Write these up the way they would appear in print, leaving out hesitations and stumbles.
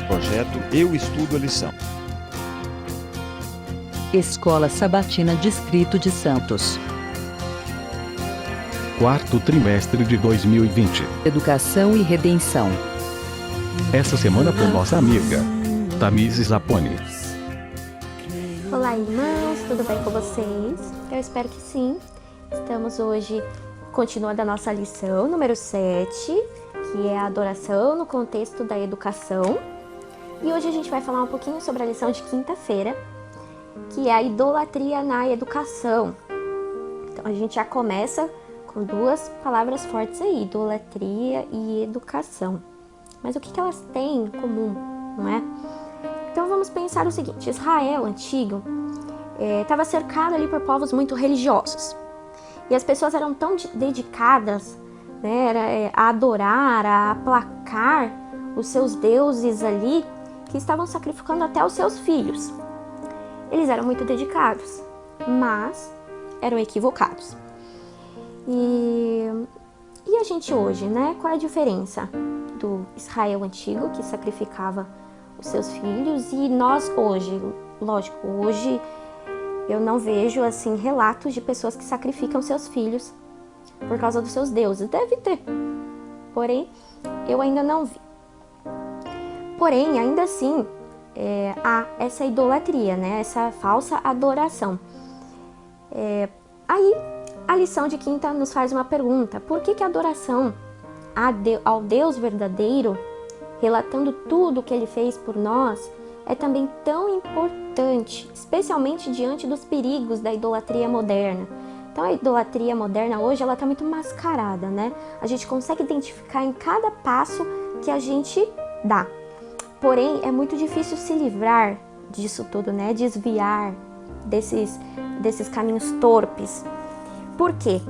projeto Eu Estudo a Lição. Escola Sabatina Distrito de Santos. Quarto trimestre de 2020. Educação e Redenção. Essa semana com nossa amiga, Tamires Zaponi. Olá, irmãos, tudo bem com vocês? Eu espero que sim. Estamos hoje continuando a nossa lição número 7, que é a adoração no contexto da educação. E hoje a gente vai falar um pouquinho sobre a lição de quinta-feira, que é a idolatria na educação. Então a gente já começa com duas palavras fortes aí, idolatria e educação. Mas o que elas têm em comum, não é? Então vamos pensar o seguinte: Israel antigo estava cercado ali por povos muito religiosos. E as pessoas eram tão dedicadas, né, a adorar, a aplacar os seus deuses ali, que estavam sacrificando até os seus filhos. Eles eram muito dedicados, mas eram equivocados. E a gente hoje, né? Qual é a diferença do Israel antigo, que sacrificava os seus filhos, e nós hoje? Lógico, hoje eu não vejo assim relatos de pessoas que sacrificam seus filhos por causa dos seus deuses. Deve ter, porém eu ainda não vi. Porém, ainda assim, há essa idolatria, né? Essa falsa adoração. Aí a lição de quinta nos faz uma pergunta: por que a adoração ao Deus verdadeiro, relatando tudo o que Ele fez por nós, é também tão importante, especialmente diante dos perigos da idolatria moderna? Então a idolatria moderna hoje ela está muito mascarada, né? A gente consegue identificar em cada passo que a gente dá. Porém, é muito difícil se livrar disso tudo, né? Desviar desses caminhos torpes. Por quê?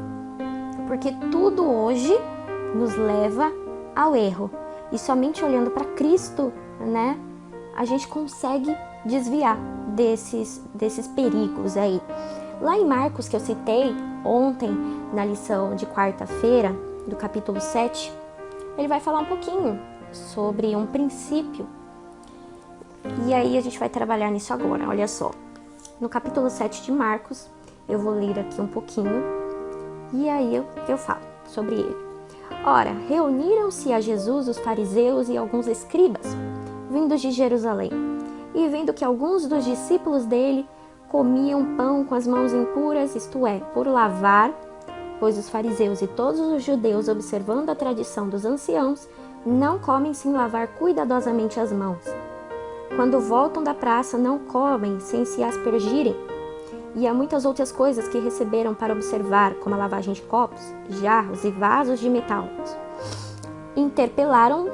Porque tudo hoje nos leva ao erro. E somente olhando para Cristo, né, a gente consegue desviar desses perigos aí. Lá em Marcos, que eu citei ontem na lição de quarta-feira, do capítulo 7, ele vai falar um pouquinho sobre um princípio. E aí a gente vai trabalhar nisso agora, olha só. No capítulo 7 de Marcos, eu vou ler aqui um pouquinho, e aí eu falo sobre ele. Ora, reuniram-se a Jesus os fariseus e alguns escribas, vindos de Jerusalém, e vendo que alguns dos discípulos dele comiam pão com as mãos impuras, isto é, por lavar, pois os fariseus e todos os judeus, observando a tradição dos anciãos, não comem sem lavar cuidadosamente as mãos. Quando voltam da praça, não comem sem se aspergirem. E há muitas outras coisas que receberam para observar, como a lavagem de copos, jarros e vasos de metal. Interpelaram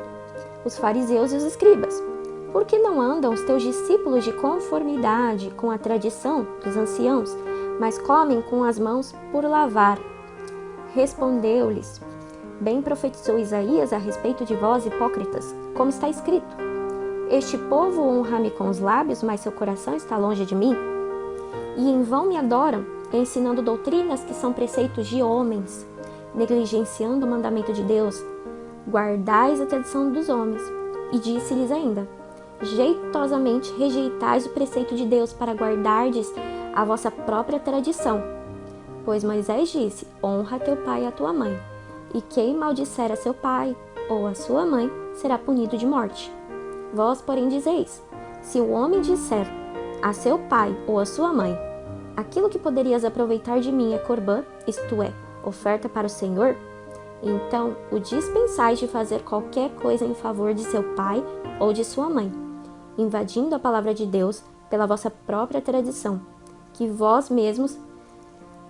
os fariseus e os escribas: por que não andam os teus discípulos de conformidade com a tradição dos anciãos, mas comem com as mãos por lavar? Respondeu-lhes: bem profetizou Isaías a respeito de vós, hipócritas, como está escrito: este povo honra-me com os lábios, mas seu coração está longe de mim. E em vão me adoram, ensinando doutrinas que são preceitos de homens, negligenciando o mandamento de Deus. Guardais a tradição dos homens. E disse-lhes ainda: jeitosamente rejeitais o preceito de Deus para guardardes a vossa própria tradição. Pois Moisés disse: honra teu pai e a tua mãe, e quem maldisser a seu pai ou a sua mãe será punido de morte. Vós, porém, dizeis: se o homem disser a seu pai ou a sua mãe: aquilo que poderias aproveitar de mim é corbã, isto é, oferta para o Senhor, então o dispensais de fazer qualquer coisa em favor de seu pai ou de sua mãe, invadindo a palavra de Deus pela vossa própria tradição, que vós mesmos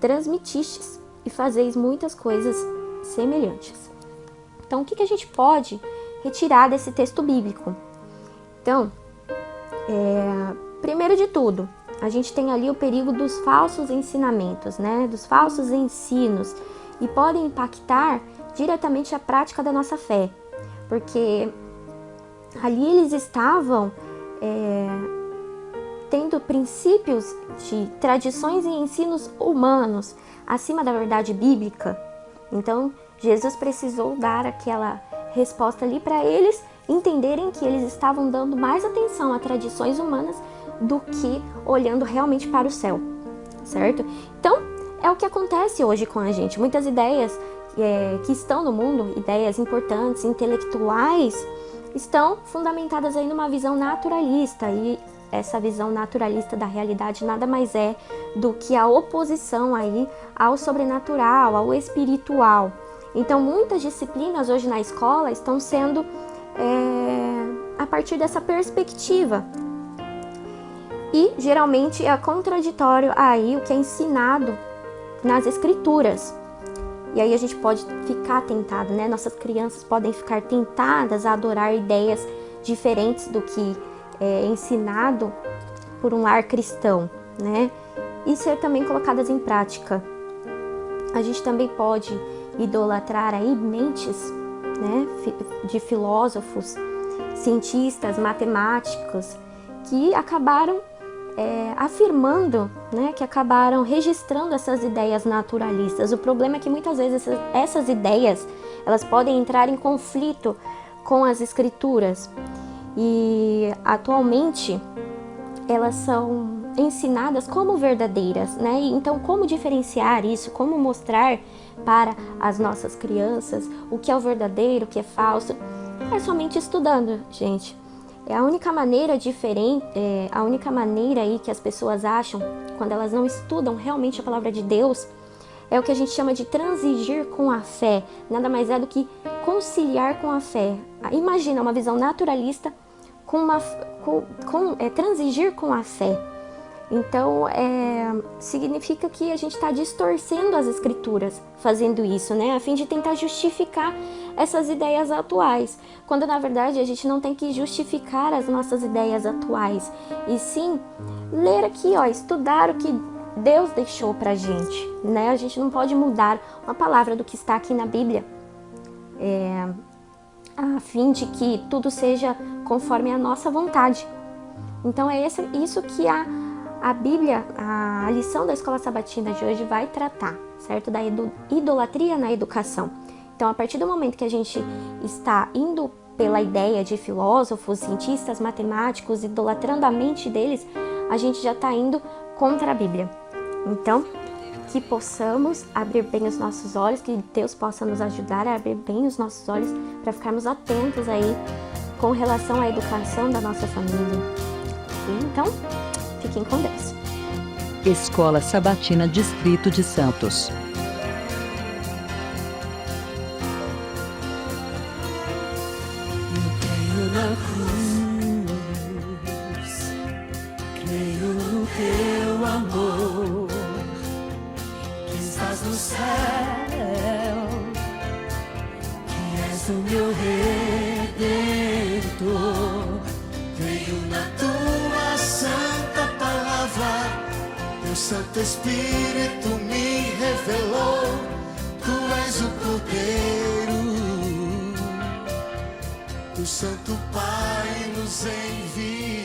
transmitistes, e fazeis muitas coisas semelhantes. Então, o que a gente pode retirar desse texto bíblico? Então, primeiro de tudo, a gente tem ali o perigo dos falsos ensinamentos, né? Dos falsos ensinos, e podem impactar diretamente a prática da nossa fé, porque ali eles estavam tendo princípios de tradições e ensinos humanos acima da verdade bíblica. Então, Jesus precisou dar aquela resposta ali para eles entenderem que eles estavam dando mais atenção a tradições humanas do que olhando realmente para o céu, certo? Então, é o que acontece hoje com a gente. Muitas ideias que estão no mundo, ideias importantes, intelectuais, estão fundamentadas aí numa visão naturalista, e essa visão naturalista da realidade nada mais é do que a oposição aí ao sobrenatural, ao espiritual. Então, muitas disciplinas hoje na escola estão sendo a partir dessa perspectiva. E, geralmente, é contraditório aí o que é ensinado nas escrituras. E aí a gente pode ficar tentado, né? Nossas crianças podem ficar tentadas a adorar ideias diferentes do que é ensinado por um lar cristão, né? E ser também colocadas em prática. A gente também pode idolatrar aí mentes, né, de filósofos, cientistas, matemáticos, que acabaram afirmando, né, que acabaram registrando essas ideias naturalistas. O problema é que muitas vezes essas ideias, elas podem entrar em conflito com as escrituras, e atualmente elas são ensinadas como verdadeiras, né? Então, como diferenciar isso, como mostrar para as nossas crianças o que é o verdadeiro, o que é falso? É somente estudando, gente. É a única maneira diferente, a única maneira aí que as pessoas acham, quando elas não estudam realmente a palavra de Deus, é o que a gente chama de transigir com a fé. Nada mais é do que conciliar com a fé. Imagina uma visão naturalista transigir com a fé. Então, significa que a gente está distorcendo as escrituras fazendo isso, né? A fim de tentar justificar essas ideias atuais. Quando, na verdade, a gente não tem que justificar as nossas ideias atuais. E sim, ler aqui, ó, estudar o que Deus deixou pra gente, né? A gente não pode mudar uma palavra do que está aqui na Bíblia, a fim de que tudo seja conforme a nossa vontade. Então, é isso que a Bíblia, a lição da Escola Sabatina de hoje vai tratar, certo? Da idolatria na educação. Então, a partir do momento que a gente está indo pela ideia de filósofos, cientistas, matemáticos, idolatrando a mente deles, a gente já está indo contra a Bíblia. Então, que possamos abrir bem os nossos olhos, que Deus possa nos ajudar a abrir bem os nossos olhos para ficarmos atentos aí com relação à educação da nossa família. Então, fiquem com Deus. Escola Sabatina Distrito de Santos. Creio na cruz, creio no teu amor, que estás no céu, que és o meu Redentor. Creio na tua santa palavra, teu Santo Espírito me revelou, tu és o Cordeiro, o Santo Pai nos envia.